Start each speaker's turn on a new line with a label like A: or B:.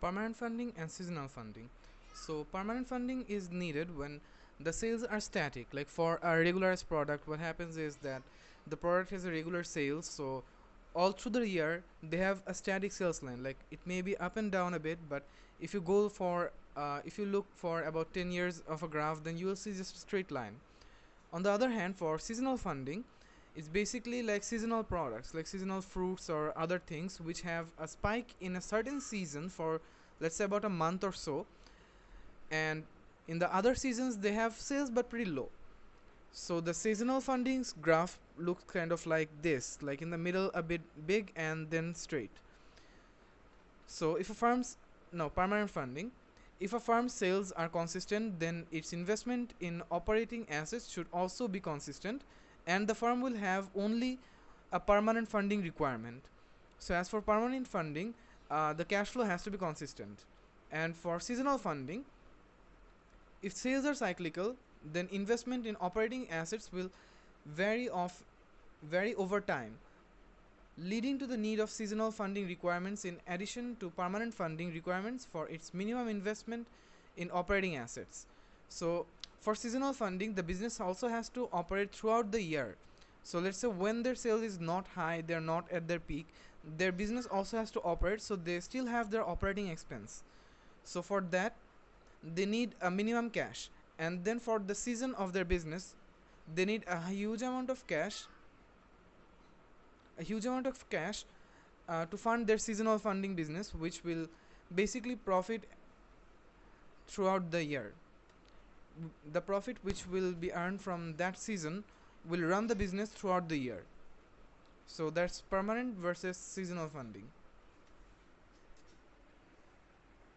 A: Permanent funding and seasonal funding. So permanent funding is needed when the sales are static. Like for a regularized product, what happens is that the product has a regular sales, so all through the year they have a static sales line. Like it may be up and down a bit, but if you go for if you look for about 10 years of a graph, then you will see just a straight line. On the other hand, for seasonal funding, it's basically like seasonal products, like seasonal fruits or other things which have a spike in a certain season for, let's say, about a month or so, and in the other seasons they have sales but pretty low. So the seasonal fundings graph looks kind of like this, like in the middle a bit big and then straight. So if a firm's no permanent funding, if a firm's sales are consistent, then its investment in operating assets should also be consistent, and the firm will have only a permanent funding requirement. So as for permanent funding, the cash flow has to be consistent. And for seasonal funding, if sales are cyclical, then investment in operating assets will vary of vary over time, leading to the need of seasonal funding requirements in addition to permanent funding requirements for its minimum investment in operating assets. So for seasonal funding, the business also has to operate throughout the year. So let's say when their sales is not high, they're not at their peak, their business also has to operate, so they still have their operating expense. So for that, they need a minimum cash, and then for the season of their business, they need a huge amount of cash to fund their seasonal funding business, which will basically profit throughout the year. The profit which will be earned from that season will run the business throughout the year. So that's permanent versus seasonal funding.